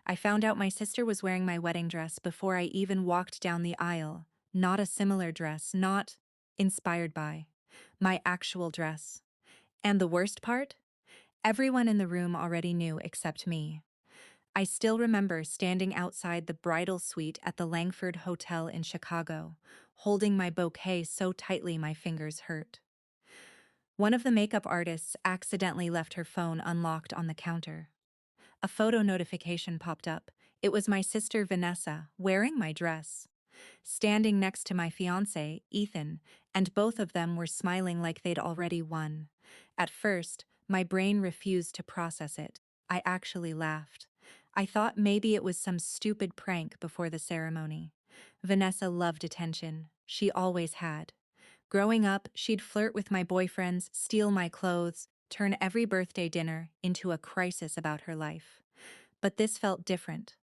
I found out my sister was wearing my wedding dress before I even walked down the aisle. Not a similar dress, not inspired by my actual dress. And the worst part? Everyone in the room already knew except me. I still remember standing outside the bridal suite at the Langford Hotel in Chicago, holding my bouquet so tightly my fingers hurt. One of the makeup artists accidentally left her phone unlocked on the counter. A photo notification popped up. It was my sister Vanessa, wearing my dress, standing next to my fiancé, Ethan, and both of them were smiling like they'd already won. At first, my brain refused to process it. I actually laughed. I thought maybe it was some stupid prank before the ceremony. Vanessa loved attention. She always had. Growing up, she'd flirt with my boyfriends, steal my clothes, turn every birthday dinner into a crisis about her life. But this felt different.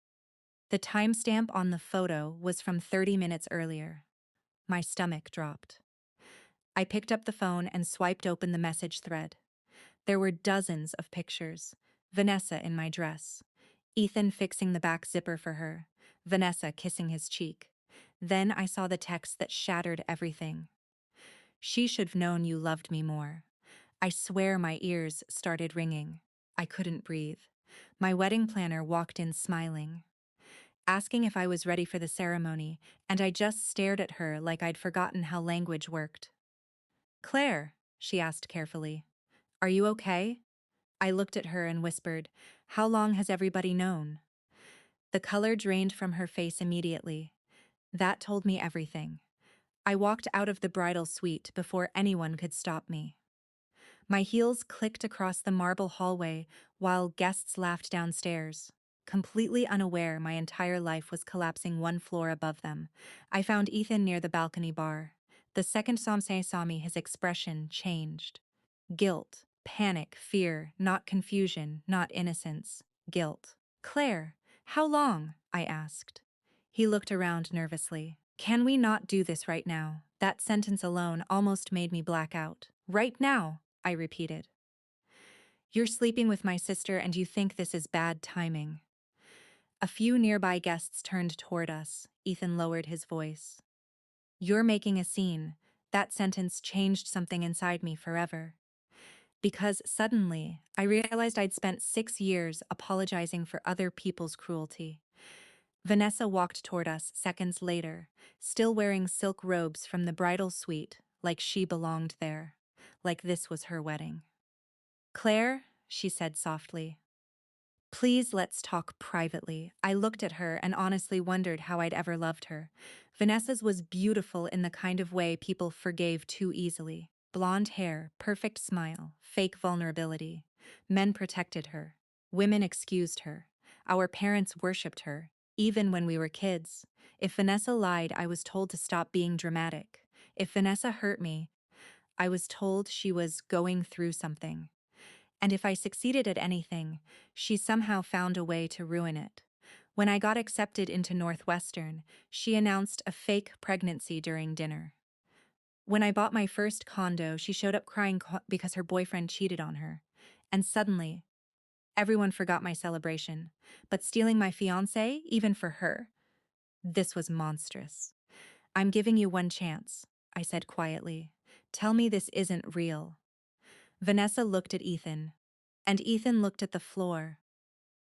The timestamp on the photo was from 30 minutes earlier. My stomach dropped. I picked up the phone and swiped open the message thread. There were dozens of pictures. Vanessa in my dress. Ethan fixing the back zipper for her. Vanessa kissing his cheek. Then I saw the text that shattered everything. She should've known you loved me more. I swear my ears started ringing. I couldn't breathe. My wedding planner walked in smiling, asking if I was ready for the ceremony, and I just stared at her like I'd forgotten how language worked. "Claire," she asked carefully, "are you okay?" I looked at her and whispered, "How long has everybody known?" The color drained from her face immediately. That told me everything. I walked out of the bridal suite before anyone could stop me. My heels clicked across the marble hallway while guests laughed downstairs. Completely unaware my entire life was collapsing one floor above them, I found Ethan near the balcony bar. The second Samse saw me, his expression changed. Guilt, panic, fear, not confusion, not innocence. Guilt. "Claire, how long?" I asked. He looked around nervously. "Can we not do this right now?" That sentence alone almost made me black out. "Right now," I repeated. "You're sleeping with my sister and you think this is bad timing." A few nearby guests turned toward us. Ethan lowered his voice. "You're making a scene." That sentence changed something inside me forever. Because suddenly, I realized I'd spent 6 years apologizing for other people's cruelty. Vanessa walked toward us seconds later, still wearing silk robes from the bridal suite, like she belonged there, like this was her wedding. "Claire," she said softly, "please let's talk privately." I looked at her and honestly wondered how I'd ever loved her. Vanessa's was beautiful in the kind of way people forgave too easily. Blonde hair, perfect smile, fake vulnerability. Men protected her. Women excused her. Our parents worshipped her, even when we were kids. If Vanessa lied, I was told to stop being dramatic. If Vanessa hurt me, I was told she was going through something. And if I succeeded at anything, she somehow found a way to ruin it. When I got accepted into Northwestern, she announced a fake pregnancy during dinner. When I bought my first condo, she showed up crying because her boyfriend cheated on her. And suddenly, everyone forgot my celebration. But stealing my fiancé, even for her, this was monstrous. "I'm giving you one chance," I said quietly. "Tell me this isn't real." Vanessa looked at Ethan, and Ethan looked at the floor.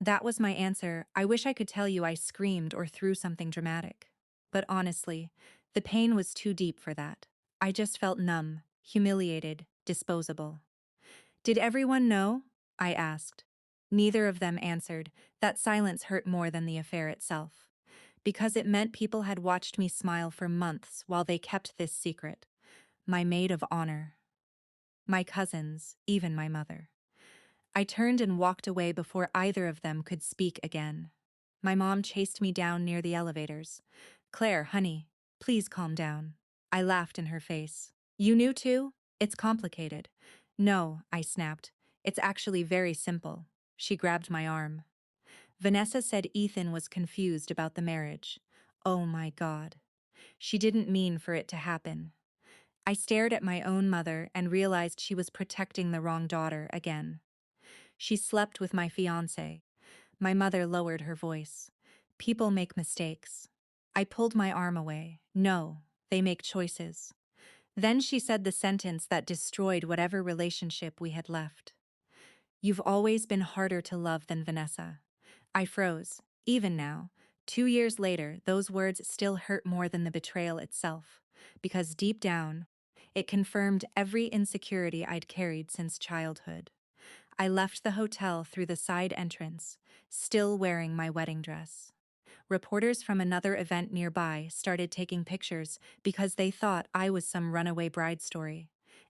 That was my answer. I wish I could tell you I screamed or threw something dramatic. But honestly, the pain was too deep for that. I just felt numb, humiliated, disposable. "Did everyone know?" I asked. Neither of them answered. That silence hurt more than the affair itself, because it meant people had watched me smile for months while they kept this secret. My maid of honor. My cousins, even my mother. I turned and walked away before either of them could speak again. My mom chased me down near the elevators. "Claire, honey, please calm down." I laughed in her face. "You knew too? It's complicated." "No," I snapped. "It's actually very simple." She grabbed my arm. Vanessa said Ethan was confused about the marriage. Oh my God. She didn't mean for it to happen. I stared at my own mother and realized she was protecting the wrong daughter again. She slept with my fiancé, My mother lowered her voice. People make mistakes. I pulled my arm away. No, they make choices. Then she said the sentence that destroyed whatever relationship we had left. You've always been harder to love than Vanessa. I froze. Even now, 2 years later, those words still hurt more than the betrayal itself, because deep down, it confirmed every insecurity I'd carried since childhood. I left the hotel through the side entrance, still wearing my wedding dress. Reporters from another event nearby started taking pictures because they thought I was some runaway bride story.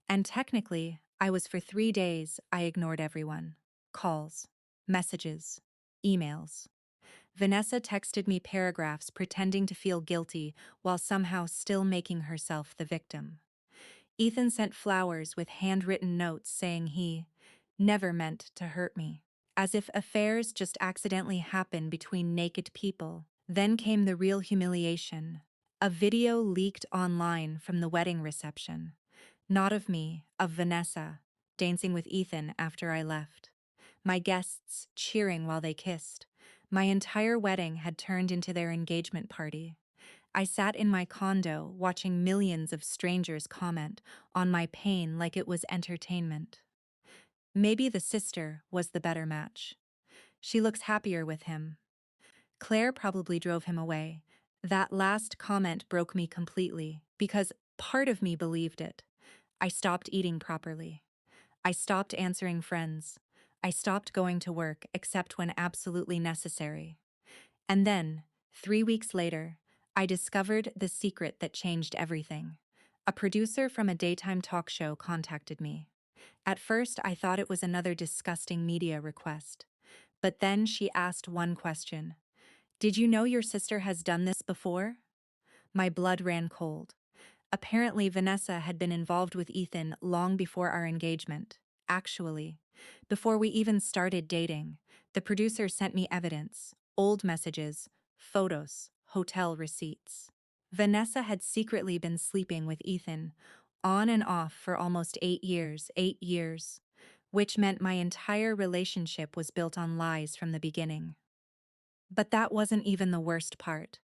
And technically, I was. For 3 days, I ignored everyone. Calls, messages, emails. Vanessa texted me paragraphs pretending to feel guilty while somehow still making herself the victim. Ethan sent flowers with handwritten notes saying he never meant to hurt me, as if affairs just accidentally happen between naked people. Then came the real humiliation. A video leaked online from the wedding reception. Not of me, of Vanessa, dancing with Ethan after I left. My guests cheering while they kissed. My entire wedding had turned into their engagement party. I sat in my condo watching millions of strangers comment on my pain like it was entertainment. Maybe the sister was the better match. She looks happier with him. Claire probably drove him away. That last comment broke me completely, because part of me believed it. I stopped eating properly. I stopped answering friends. I stopped going to work except when absolutely necessary. And then, 3 weeks later, I discovered the secret that changed everything. A producer from a daytime talk show contacted me. At first, I thought it was another disgusting media request. But then she asked one question. Did you know your sister has done this before? My blood ran cold. Apparently, Vanessa had been involved with Ethan long before our engagement. Actually, before we even started dating, the producer sent me evidence, old messages, photos, hotel receipts. Vanessa had secretly been sleeping with Ethan, on and off for almost 8 years, which meant my entire relationship was built on lies from the beginning. But that wasn't even the worst part.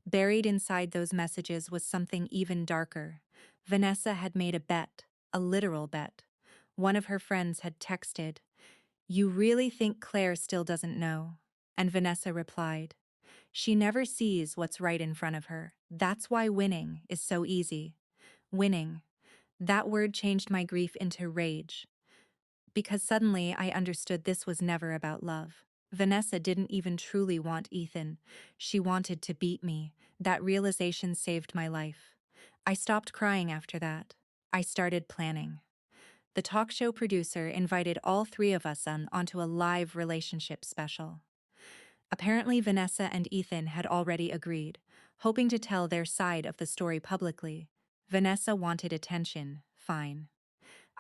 Buried inside those messages was something even darker. Vanessa had made a bet, a literal bet. One of her friends had texted, "You really think Claire still doesn't know?" And Vanessa replied, "She never sees what's right in front of her. That's why winning is so easy." Winning. That word changed my grief into rage. Because suddenly I understood this was never about love. Vanessa didn't even truly want Ethan. She wanted to beat me. That realization saved my life. I stopped crying after that. I started planning. The talk show producer invited all three of us onto a live relationship special. Apparently, Vanessa and Ethan had already agreed, hoping to tell their side of the story publicly. Vanessa wanted attention, fine.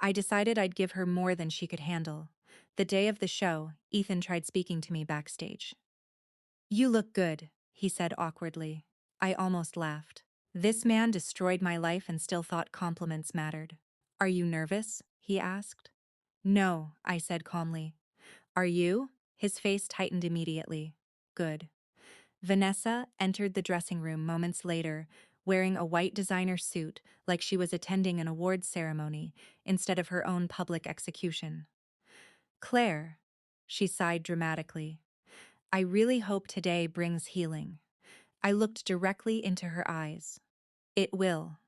I decided I'd give her more than she could handle. The day of the show, Ethan tried speaking to me backstage. "You look good," he said awkwardly. I almost laughed. This man destroyed my life and still thought compliments mattered. "Are you nervous?" he asked. "No," I said calmly. "Are you?" His face tightened immediately. "Good." Vanessa entered the dressing room moments later, wearing a white designer suit like she was attending an awards ceremony instead of her own public execution. "Claire," she sighed dramatically, "I really hope today brings healing." I looked directly into her eyes. "It will."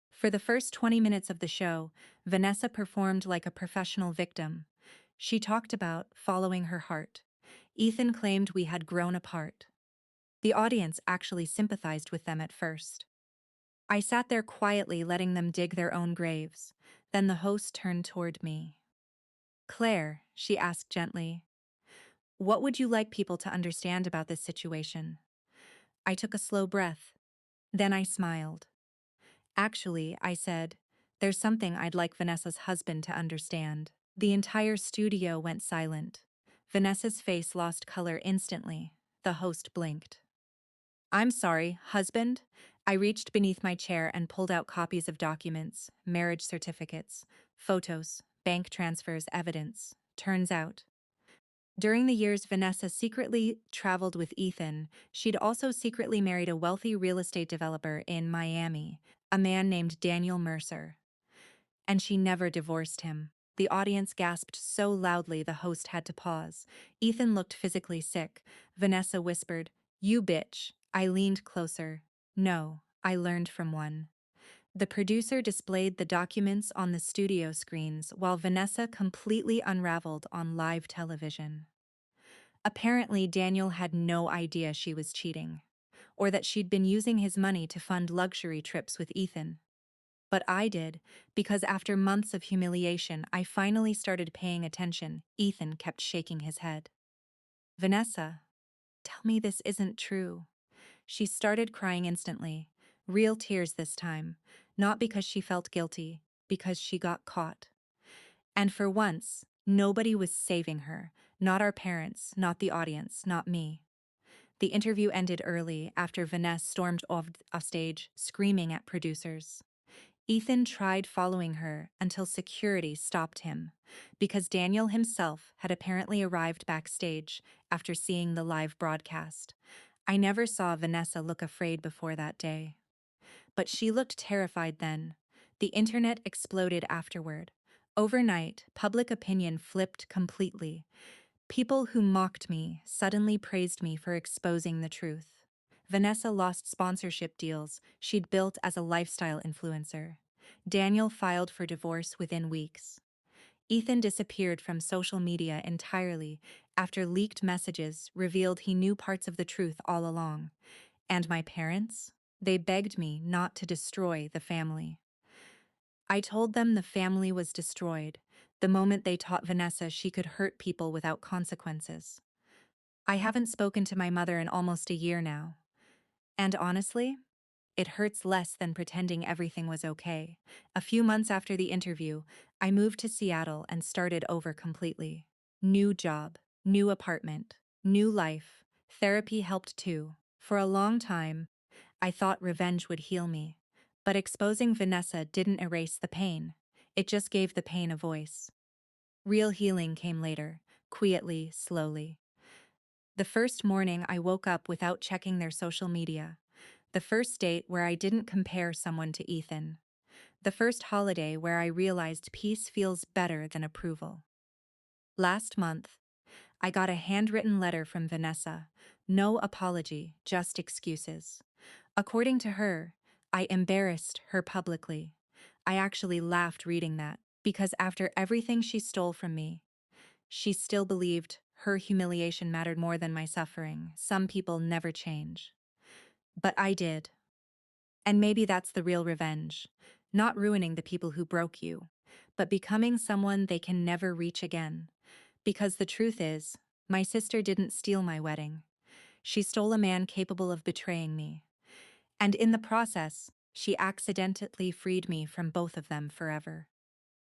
For the first 20 minutes of the show, Vanessa performed like a professional victim. She talked about following her heart. Ethan claimed we had grown apart. The audience actually sympathized with them at first. I sat there quietly letting them dig their own graves. Then the host turned toward me. "Claire," she asked gently, "what would you like people to understand about this situation?" I took a slow breath. Then I smiled. "Actually," I said, "there's something I'd like Vanessa's husband to understand." The entire studio went silent. Vanessa's face lost color instantly. The host blinked. "I'm sorry, husband?" I reached beneath my chair and pulled out copies of documents, marriage certificates, photos, bank transfers, evidence. Turns out, During the years Vanessa secretly traveled with Ethan, she'd also secretly married a wealthy real estate developer in Miami, a man named Daniel Mercer. And she never divorced him. The audience gasped so loudly the host had to pause. Ethan looked physically sick. Vanessa whispered, "You bitch." I leaned closer. "No, I learned from one." The producer displayed the documents on the studio screens while Vanessa completely unraveled on live television. Apparently, Daniel had no idea she was cheating, or that she'd been using his money to fund luxury trips with Ethan. But I did, because after months of humiliation, I finally started paying attention. Ethan kept shaking his head. "Vanessa, tell me this isn't true." She started crying instantly, real tears this time, not because she felt guilty, because she got caught. And for once, nobody was saving her, not our parents, not the audience, not me. The interview ended early after Vanessa stormed off stage, screaming at producers. Ethan tried following her until security stopped him, because Daniel himself had apparently arrived backstage after seeing the live broadcast. I never saw Vanessa look afraid before that day. But she looked terrified then. The internet exploded afterward. Overnight, public opinion flipped completely. People who mocked me suddenly praised me for exposing the truth. Vanessa lost sponsorship deals she'd built as a lifestyle influencer. Daniel filed for divorce within weeks. Ethan disappeared from social media entirely after leaked messages revealed he knew parts of the truth all along. And my parents? They begged me not to destroy the family. I told them the family was destroyed the moment they taught Vanessa she could hurt people without consequences. I haven't spoken to my mother in almost a year now. And honestly, it hurts less than pretending everything was okay. A few months after the interview, I moved to Seattle and started over completely. New job, new apartment, new life. Therapy helped too. For a long time, I thought revenge would heal me. But exposing Vanessa didn't erase the pain. It just gave the pain a voice. Real healing came later, quietly, slowly. The first morning I woke up without checking their social media. The first date where I didn't compare someone to Ethan. The first holiday where I realized peace feels better than approval. Last month, I got a handwritten letter from Vanessa. No apology, just excuses. According to her, I embarrassed her publicly. I actually laughed reading that, because after everything she stole from me, she still believed her humiliation mattered more than my suffering. Some people never change. But I did. And maybe that's the real revenge. Not ruining the people who broke you, but becoming someone they can never reach again. Because the truth is, my sister didn't steal my wedding. She stole a man capable of betraying me. And in the process, she accidentally freed me from both of them forever.